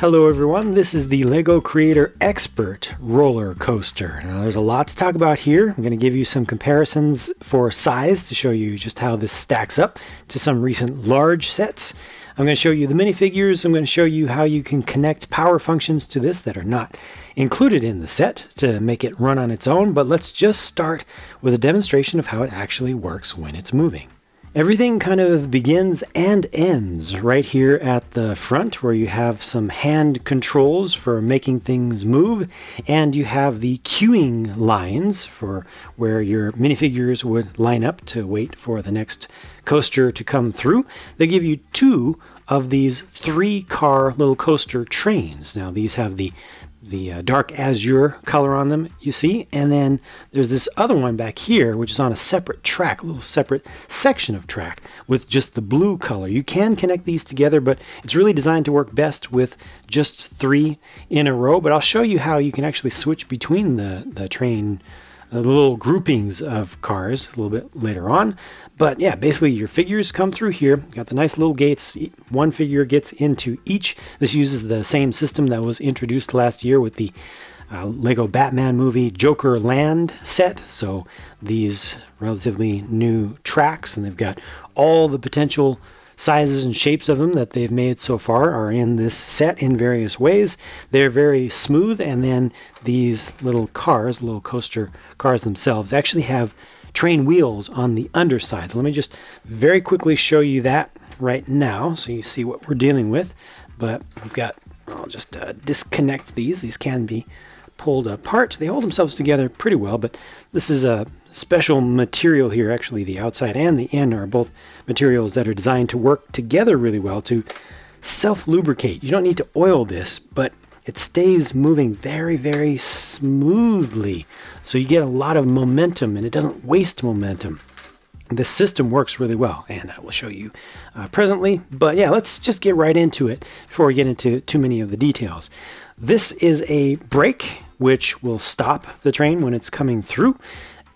Hello everyone, this is the LEGO Creator Expert roller coaster. Now there's a lot to talk about here. I'm going to give you some comparisons for size to show you just how this stacks up to some recent large sets. I'm going to show you the minifigures. I'm going to show you how you can connect power functions to this that are not included in the set to make it run on its own, but let's just start with a demonstration of how it actually works when it's moving. Everything kind of begins and ends right here at the front, where you have some hand controls for making things move, and you have the queuing lines for where your minifigures would line up to wait for the next coaster to come through. They give you two of these 3-car little coaster trains. Now these have the dark azure color on them, you see, and then there's this other one back here which is on a separate track, a little separate section of track with just the blue color. You can connect these together, but it's really designed to work best with just 3 in a row. But I'll show you how you can actually switch between the train, the little groupings of cars a little bit later on. But yeah, basically your figures come through here. Got the nice little gates. One figure gets into each. This uses the same system that was introduced last year with the Lego Batman movie Joker Land set. So these relatively new tracks, and they've got all the potential sizes and shapes of them that they've made so far are in this set in various ways. They're very smooth, and then these little cars, little coaster cars themselves, actually have train wheels on the underside. So let me just very quickly show you that right now so you see what we're dealing with. But we've got, I'll just disconnect these. These can be pulled apart. They hold themselves together pretty well, but this is a special material here. Actually, the outside and the end are both materials that are designed to work together really well to self-lubricate. You don't need to oil this, but it stays moving very, very smoothly. So you get a lot of momentum, and it doesn't waste momentum. This system works really well, and I will show you presently. But yeah, let's just get right into it before we get into too many of the details. This is a brake, which will stop the train when it's coming through.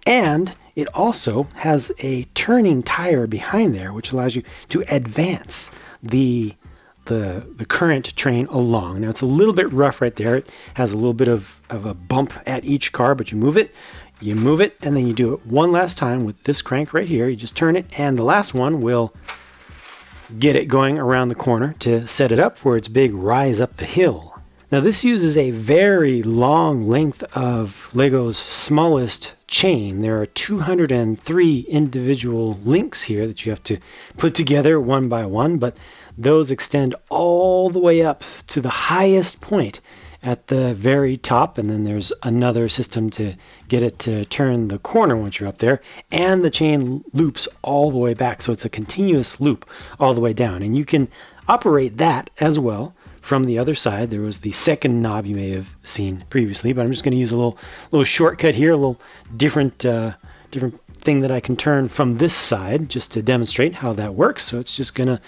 And it also has a turning tire behind there, which allows you to advance the current train along. Now it's a little bit rough right there. It has a little bit of a bump at each car, but you move it, and then you do it one last time with this crank right here. You just turn it, and the last one will get it going around the corner to set it up for its big rise up the hill. Now this uses a very long length of Lego's smallest chain. There are 203 individual links here that you have to put together one by one, but those extend all the way up to the highest point at the very top, and then there's another system to get it to turn the corner once you're up there, and the chain loops all the way back, so it's a continuous loop all the way down, and you can operate that as well from the other side. There was the second knob you may have seen previously, but I'm just going to use a little shortcut here, a little different thing that I can turn from this side just to demonstrate how that works. So it's just going to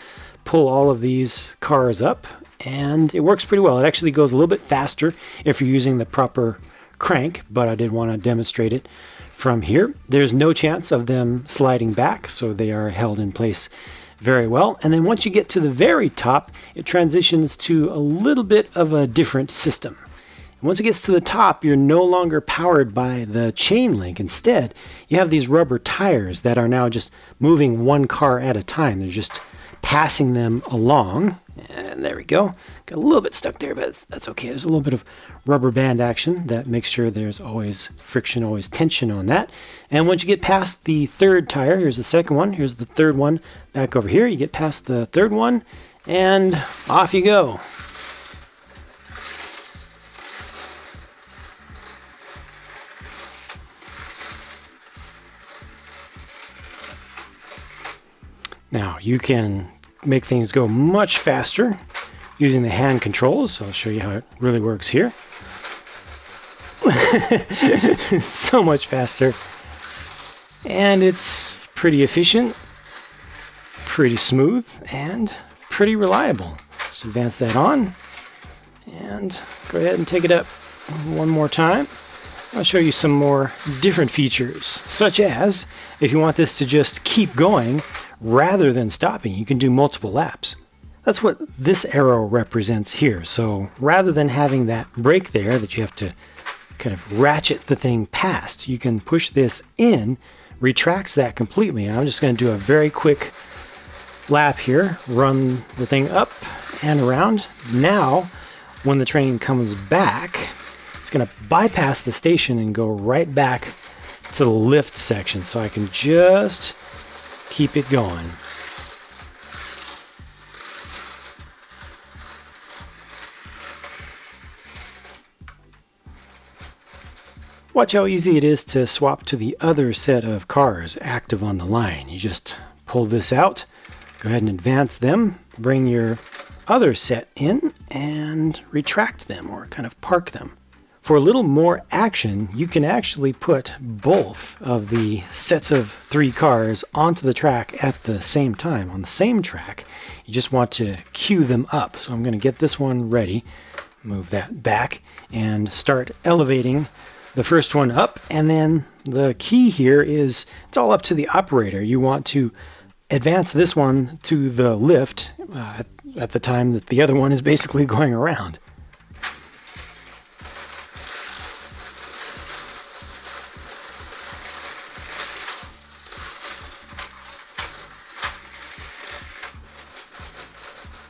pull all of these cars up, and it works pretty well. It actually goes a little bit faster if you're using the proper crank, but I did want to demonstrate it from here. There's no chance of them sliding back, so they are held in place very well. And then once you get to the very top, it transitions to a little bit of a different system. And once it gets to the top, you're no longer powered by the chain link. Instead, you have these rubber tires that are now just moving one car at a time. They're just passing them along. And there we go. Got a little bit stuck there, but that's okay. There's a little bit of rubber band action that makes sure there's always friction, always tension on that. And once you get past the third tire, here's the second one, here's the third one back over here. You get past the third one, and off you go. Now you can make things go much faster using the hand controls. So I'll show you how it really works here. So much faster, and it's pretty efficient, pretty smooth, and pretty reliable. Just advance that on and go ahead and take it up one more time. I'll show you some more different features, such as if you want this to just keep going rather than stopping, you can do multiple laps. That's what this arrow represents here. So rather than having that break there that you have to kind of ratchet the thing past, you can push this in, retracts that completely. And I'm just going to do a very quick lap here, run the thing up and around. Now, when the train comes back, it's going to bypass the station and go right back to the lift section. So I can just keep it going. Watch how easy it is to swap to the other set of cars active on the line. You just pull this out, go ahead and advance them, bring your other set in, and retract them or kind of park them. For a little more action, you can actually put both of the sets of 3 cars onto the track at the same time, on the same track. You just want to queue them up. So I'm going to get this one ready, move that back, and start elevating the first one up. And then the key here is it's all up to the operator. You want to advance this one to the lift at the time that the other one is basically going around.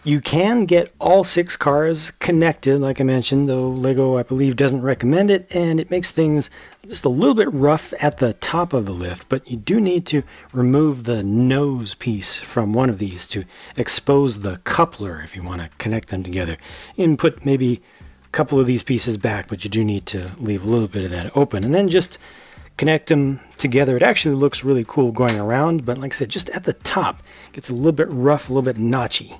You can get all 6 cars connected, like I mentioned, though LEGO, I believe, doesn't recommend it, and it makes things just a little bit rough at the top of the lift, but you do need to remove the nose piece from one of these to expose the coupler if you want to connect them together. You can put maybe a couple of these pieces back, but you do need to leave a little bit of that open, and then just connect them together. It actually looks really cool going around, but like I said, just at the top, it gets a little bit rough, a little bit notchy.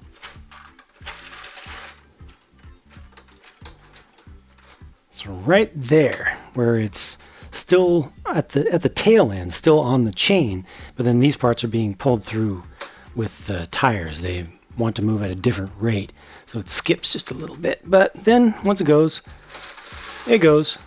So right there, where it's still at the tail end, still on the chain, but then these parts are being pulled through with the tires. They want to move at a different rate, so it skips just a little bit. But then once it goes, it goes.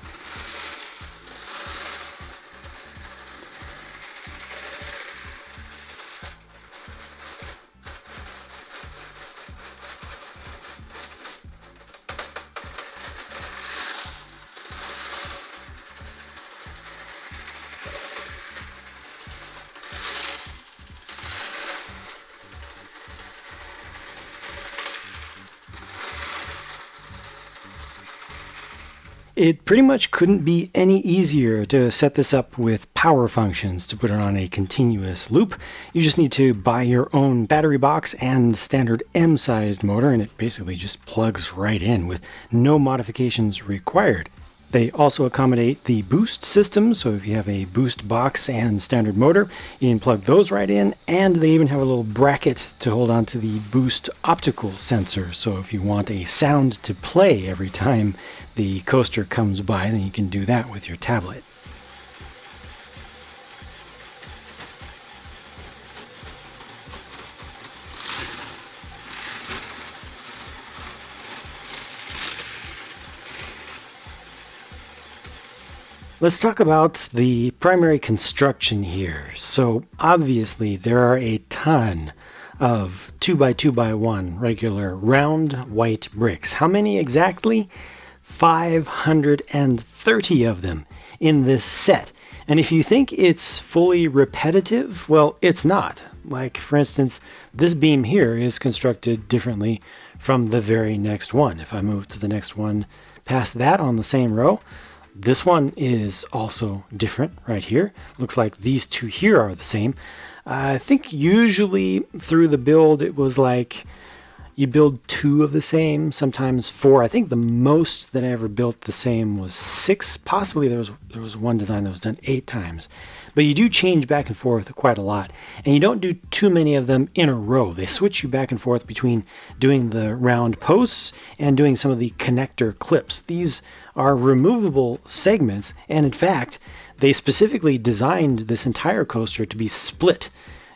It pretty much couldn't be any easier to set this up with power functions to put it on a continuous loop. You just need to buy your own battery box and standard M-sized motor, and it basically just plugs right in with no modifications required. They also accommodate the boost system, so if you have a boost box and standard motor, you can plug those right in, and they even have a little bracket to hold on to the boost optical sensor, so if you want a sound to play every time the coaster comes by, then you can do that with your tablet. Let's talk about the primary construction here. So obviously there are a ton of 2x2x1 regular round white bricks. How many exactly? 530 of them in this set. And if you think it's fully repetitive, well, it's not. Like, for instance, this beam here is constructed differently from the very next one. If I move to the next one past that on the same row, this one is also different right here. Looks like these two here are the same. I think usually through the build it was like you build 2 of the same, sometimes 4. I think the most that I ever built the same was 6. Possibly there was one design that was done 8 times. But you do change back and forth quite a lot. And you don't do too many of them in a row. They switch you back and forth between doing the round posts and doing some of the connector clips. These are removable segments, and in fact, they specifically designed this entire coaster to be split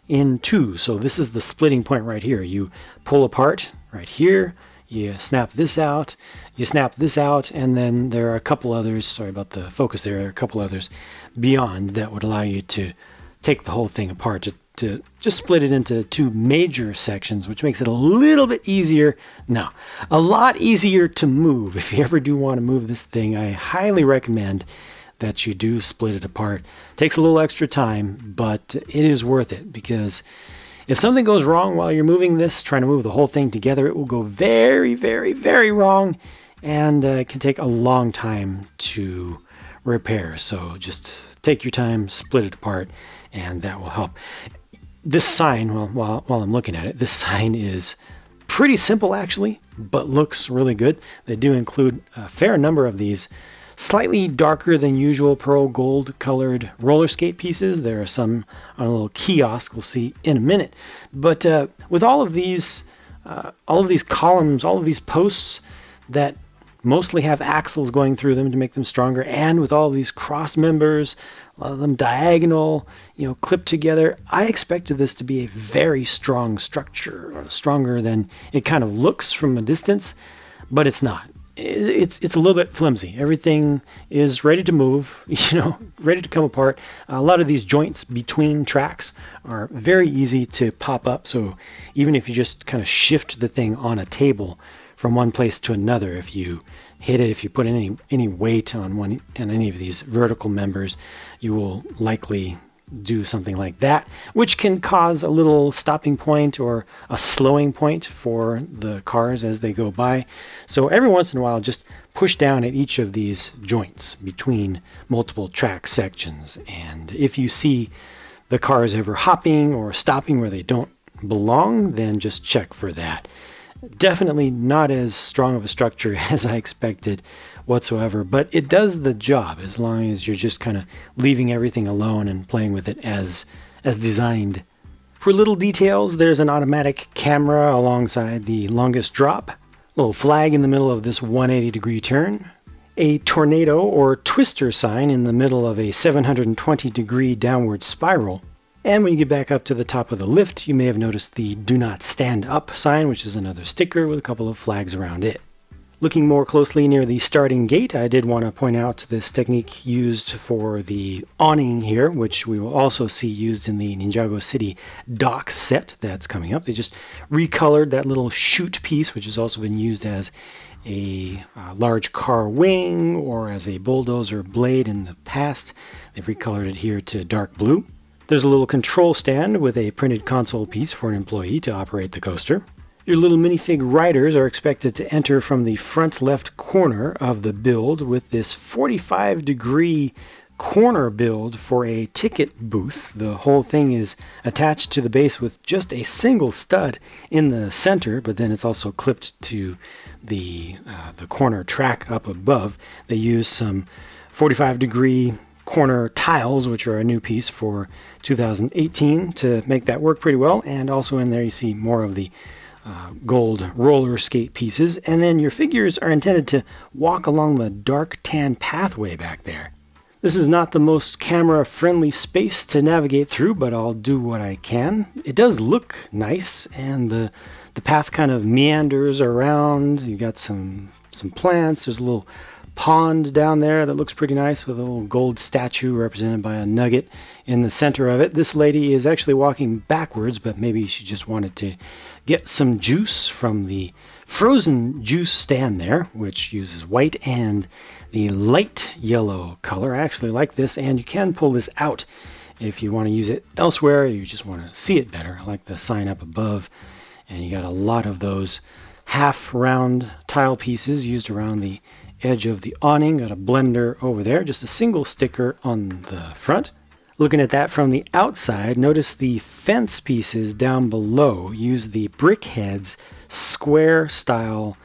in 2. So this is the splitting point right here. You pull apart right here, you snap this out, you snap this out, and then there are a couple others, sorry about the focus there are a couple others beyond that would allow you to take the whole thing apart. to just split it into two major sections, which makes it a little bit easier. No, a lot easier to move. If you ever do want to move this thing, I highly recommend that you do split it apart. Takes a little extra time, but it is worth it, because if something goes wrong while you're moving this, trying to move the whole thing together, it will go very, very, very wrong, and it can take a long time to repair. So just take your time, split it apart, and that will help. This sign, well, while I'm looking at it, this sign is pretty simple actually, but looks really good. They do include a fair number of these slightly darker than usual pearl gold colored roller skate pieces. There are some on a little kiosk we'll see in a minute. But with all of these columns, all of these posts that mostly have axles going through them to make them stronger, and with all of these cross members, a lot of them diagonal, clipped together, I expected this to be a very strong structure, stronger than it kind of looks from a distance, but it's not. It's a little bit flimsy. Everything is ready to move, ready to come apart. A lot of these joints between tracks are very easy to pop up. So even if you just kind of shift the thing on a table from one place to another, if you hit it, if you put any weight on any of these vertical members, you will likely do something like that, which can cause a little stopping point or a slowing point for the cars as they go by. So every once in a while, just push down at each of these joints between multiple track sections. And if you see the cars ever hopping or stopping where they don't belong, then just check for that. Definitely not as strong of a structure as I expected whatsoever, but it does the job as long as you're just kind of leaving everything alone and playing with it as designed. For little details, there's an automatic camera alongside the longest drop, little flag in the middle of this 180-degree turn, a tornado or twister sign in the middle of a 720-degree downward spiral. And when you get back up to the top of the lift, you may have noticed the Do Not Stand Up sign, which is another sticker with a couple of flags around it. Looking more closely near the starting gate, I did want to point out this technique used for the awning here, which we will also see used in the Ninjago City dock set that's coming up. They just recolored that little chute piece, which has also been used as a large car wing or as a bulldozer blade in the past. They've recolored it here to dark blue. There's a little control stand with a printed console piece for an employee to operate the coaster. Your little minifig riders are expected to enter from the front left corner of the build with this 45-degree corner build for a ticket booth. The whole thing is attached to the base with just a single stud in the center, but then it's also clipped to the corner track up above. They use some 45-degree corner tiles, which are a new piece for 2018, to make that work pretty well. And also in there you see more of the gold roller skate pieces. And then your figures are intended to walk along the dark tan pathway back there. This is not the most camera-friendly space to navigate through, but I'll do what I can. It does look nice, and the path kind of meanders around. You got some plants. There's a little pond down there that looks pretty nice with a little gold statue represented by a nugget in the center of it. This lady is actually walking backwards, but maybe she just wanted to get some juice from the frozen juice stand there, which uses white and the light yellow color. I actually like this, and you can pull this out if you want to use it elsewhere. You just want to see it better. I like the sign up above, and you got a lot of those half round tile pieces used around the edge of the awning. Got a blender over there, just a single sticker on the front. Looking at that from the outside, notice the fence pieces down below use the BrickHeadz square style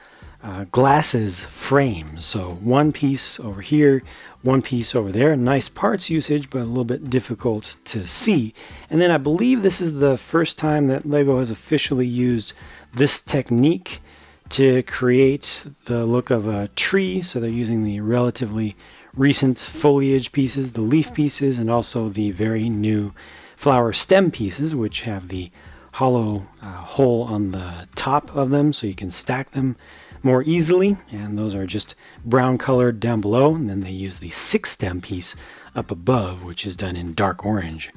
glasses frames. So one piece over here, one piece over there. Nice parts usage, but a little bit difficult to see. And then I believe this is the first time that LEGO has officially used this technique to create the look of a tree. So they're using the relatively recent foliage pieces, the leaf pieces, and also the very new flower stem pieces, which have the hollow hole on the top of them so you can stack them more easily. And those are just brown colored down below, and then they use the 6 stem piece up above, which is done in dark orange.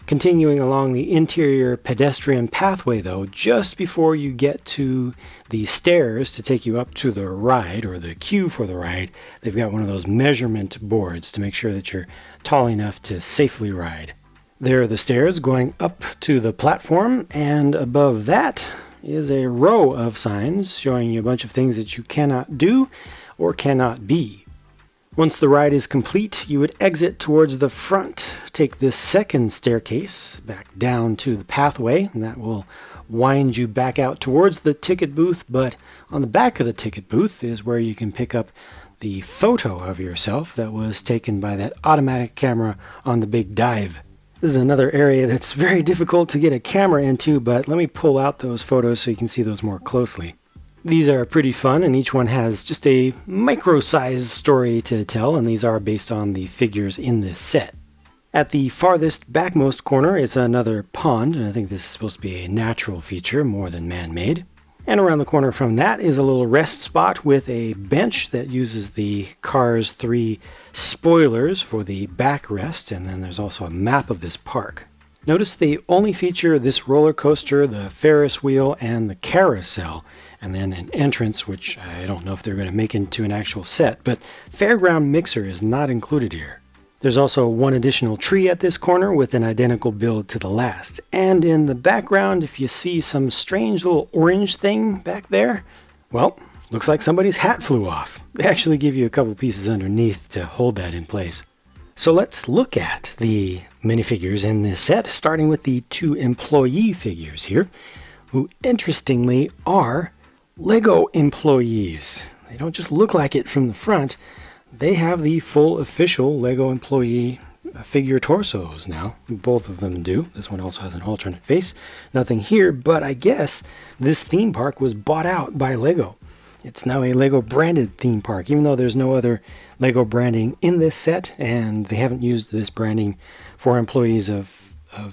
Continuing along the interior pedestrian pathway though, just before you get to the stairs to take you up to the ride or the queue for the ride, they've got one of those measurement boards to make sure that you're tall enough to safely ride. There are the stairs going up to the platform, and above that is a row of signs showing you a bunch of things that you cannot do or cannot be. Once the ride is complete, you would exit towards the front, take this second staircase back down to the pathway, and that will wind you back out towards the ticket booth, but on the back of the ticket booth is where you can pick up the photo of yourself that was taken by that automatic camera on the big dive. This is another area that's very difficult to get a camera into, but let me pull out those photos so you can see those more closely. These are pretty fun, and each one has just a micro-sized story to tell, and these are based on the figures in this set. At the farthest backmost corner is another pond, and I think this is supposed to be a natural feature more than man-made. And around the corner from that is a little rest spot with a bench that uses the Cars 3 spoilers for the backrest, and then there's also a map of this park. Notice they only feature this roller coaster, the Ferris wheel, and the carousel, and then an entrance, which I don't know if they're going to make into an actual set, but Fairground Mixer is not included here. There's also one additional tree at this corner with an identical build to the last. And in the background, if you see some strange little orange thing back there, well, looks like somebody's hat flew off. They actually give you a couple pieces underneath to hold that in place. So let's look at the minifigures in this set, starting with the two employee figures here, who interestingly are Lego employees. They don't just look like it from the front. They have the full official Lego employee figure torsos now. Both of them do. This one also has an alternate face. Nothing here, but I guess this theme park was bought out by Lego. It's now a Lego branded theme park, even though there's no other Lego branding in this set, and they haven't used this branding for employees of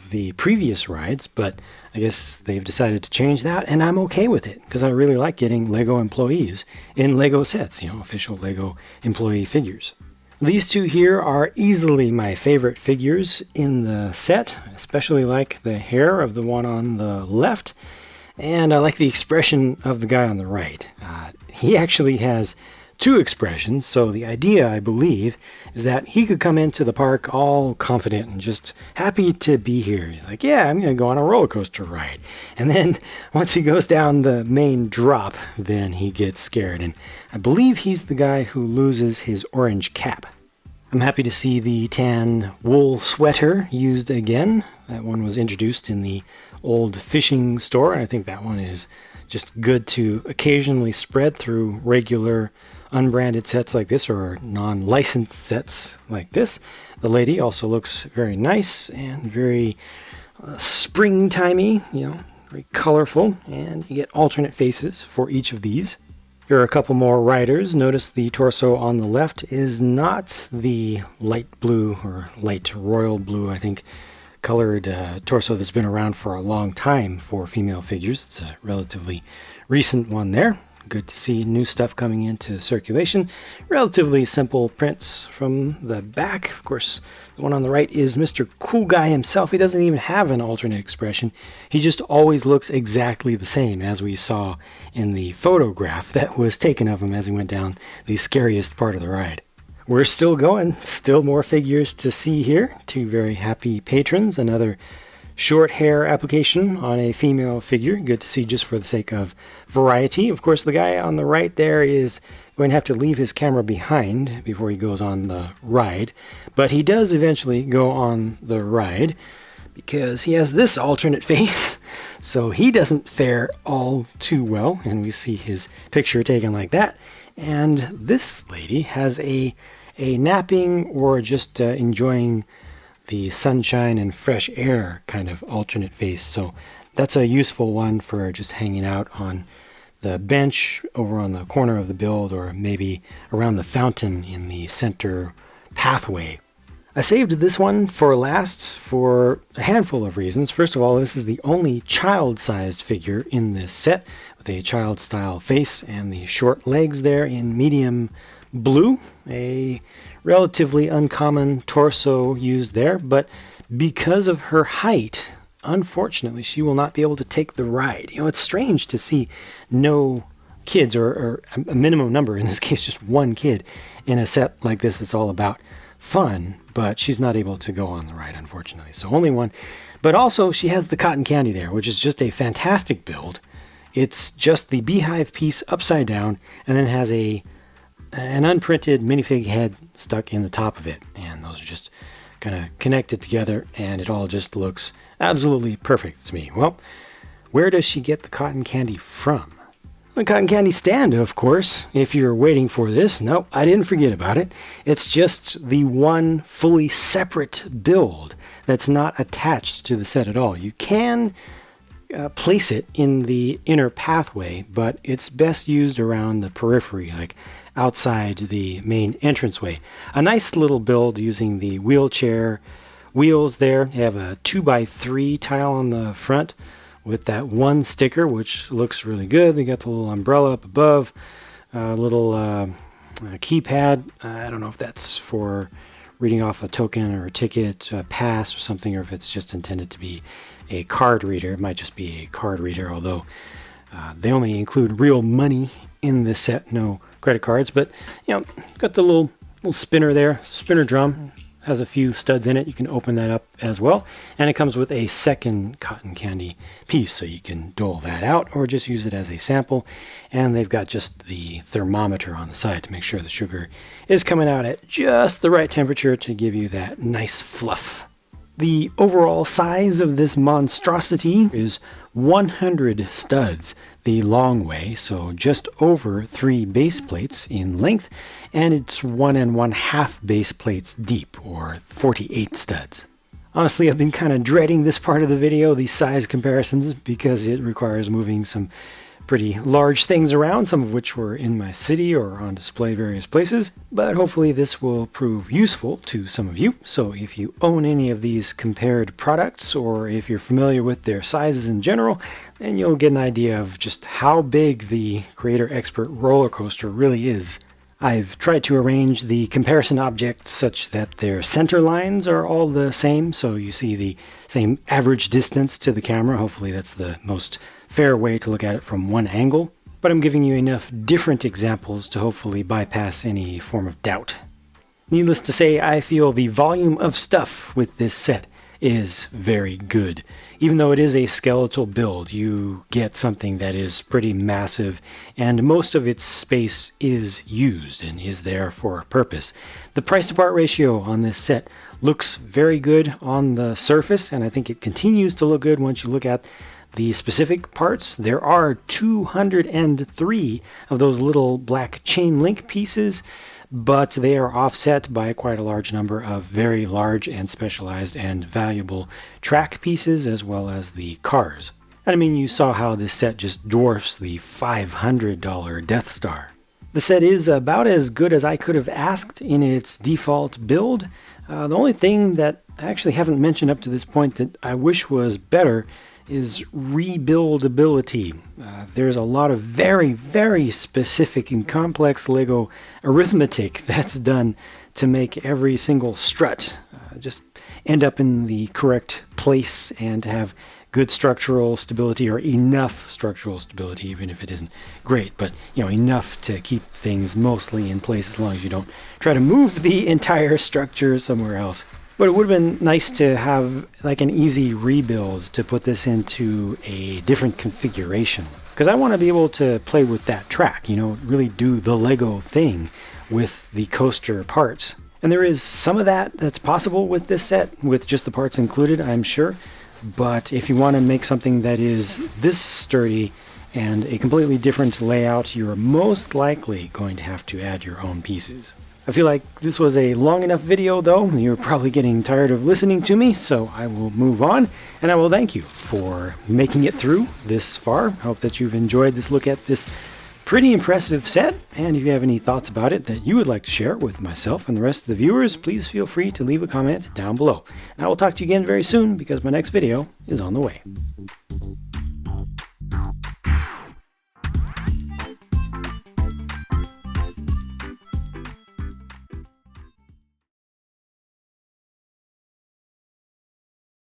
the previous rides, but I guess they've decided to change that, and I'm okay with it, because I really like getting Lego employees in Lego sets, official Lego employee figures. These two here are easily my favorite figures in the set. I especially like the hair of the one on the left, and I like the expression of the guy on the right. He actually has two expressions, so the idea, I believe, is that he could come into the park all confident and just happy to be here. He's like, yeah, I'm going to go on a roller coaster ride. And then once he goes down the main drop, then he gets scared. And I believe he's the guy who loses his orange cap. I'm happy to see the tan wool sweater used again. That one was introduced in the old fishing store. I think that one is just good to occasionally spread through regular unbranded sets like this or non-licensed sets like this. The lady also looks very nice and very springtimey, very colorful, and you get alternate faces for each of these. Here are a couple more riders. Notice the torso on the left is not the light blue or light royal blue, I think, colored torso that's been around for a long time for female figures. It's a relatively recent one there. Good to see new stuff coming into circulation. Relatively simple prints from the back. Of course, the one on the right is Mr. Cool Guy himself. He doesn't even have an alternate expression. He just always looks exactly the same, as we saw in the photograph that was taken of him as he went down the scariest part of the ride. We're still going. Still more figures to see here. Two very happy patrons. Another short hair application on a female figure. Good to see just for the sake of variety. Of course, the guy on the right there is going to have to leave his camera behind before he goes on the ride. But he does eventually go on the ride because he has this alternate face. So he doesn't fare all too well. And we see his picture taken like that. And this lady has a napping or just enjoying the sunshine and fresh air kind of alternate face. So that's a useful one for just hanging out on the bench over on the corner of the build, or maybe around the fountain in the center pathway. I saved this one for last for a handful of reasons. First of all, this is the only child-sized figure in this set with a child-style face and the short legs there in medium blue. A relatively uncommon torso used there, but because of her height, unfortunately, she will not be able to take the ride. You know, it's strange to see no kids, or a minimum number, in this case just one kid, in a set like this that's all about fun, but she's not able to go on the ride, unfortunately. So only one. But also she has the cotton candy there, which is just a fantastic build. It's just the beehive piece upside down, and then has an unprinted minifig head stuck in the top of it. And those are just kind of connected together, and it all just looks absolutely perfect to me. Well, where does she get the cotton candy from? The cotton candy stand, of course, if you're waiting for this. Nope, I didn't forget about it. It's just the one fully separate build that's not attached to the set at all. You can place it in the inner pathway, but it's best used around the periphery, like outside the main entranceway. A nice little build using the wheelchair wheels there. You have a 2x3 tile on the front with that one sticker, which looks really good. They got the little umbrella up above, a little keypad. I don't know if that's for reading off a token or a ticket, a pass or something, or if it's just intended to be a card reader. It might just be a card reader, although they only include real money in this set, no credit cards. But you know, got the little spinner there, spinner drum. Has a few studs in it. You can open that up as well, and it comes with a second cotton candy piece, so you can dole that out or just use it as a sample. And they've got just the thermometer on the side to make sure the sugar is coming out at just the right temperature to give you that nice fluff. The overall size of this monstrosity is 100 studs the long way, so just over 3 base plates in length, and it's 1 1/2 base plates deep, or 48 studs. Honestly, I've been kind of dreading this part of the video, these size comparisons, because it requires moving some pretty large things around, some of which were in my city or on display various places. But hopefully this will prove useful to some of you. So if you own any of these compared products, or if you're familiar with their sizes in general, then you'll get an idea of just how big the Creator Expert roller coaster really is. I've tried to arrange the comparison objects such that their center lines are all the same, so you see the same average distance to the camera. Hopefully that's the most fair way to look at it from one angle, but I'm giving you enough different examples to hopefully bypass any form of doubt. Needless to say, I feel the volume of stuff with this set is very good. Even though it is a skeletal build, you get something that is pretty massive, and most of its space is used and is there for a purpose. The price to part ratio on this set looks very good on the surface, and I think it continues to look good once you look at the specific parts. There are 203 of those little black chain link pieces, but they are offset by quite a large number of very large and specialized and valuable track pieces, as well as the cars. And I mean, you saw how this set just dwarfs the $500 Death Star. The set is about as good as I could have asked in its default build. The only thing that I actually haven't mentioned up to this point that I wish was better is rebuildability. There's a lot of very, very specific and complex Lego arithmetic that's done to make every single strut just end up in the correct place and to have good structural stability, or enough structural stability, even if it isn't great, but you know, enough to keep things mostly in place as long as you don't try to move the entire structure somewhere else. But it would have been nice to have like an easy rebuild to put this into a different configuration, because I want to be able to play with that track, you know, really do the Lego thing with the coaster parts. And there is some of that that's possible with this set, with just the parts included, I'm sure. But if you want to make something that is this sturdy and a completely different layout, you're most likely going to have to add your own pieces. I feel like this was a long enough video though. You're probably getting tired of listening to me, so I will move on, and I will thank you for making it through this far. Hope that you've enjoyed this look at this pretty impressive set, and if you have any thoughts about it that you would like to share with myself and the rest of the viewers, please feel free to leave a comment down below. And I will talk to you again very soon, because my next video is on the way.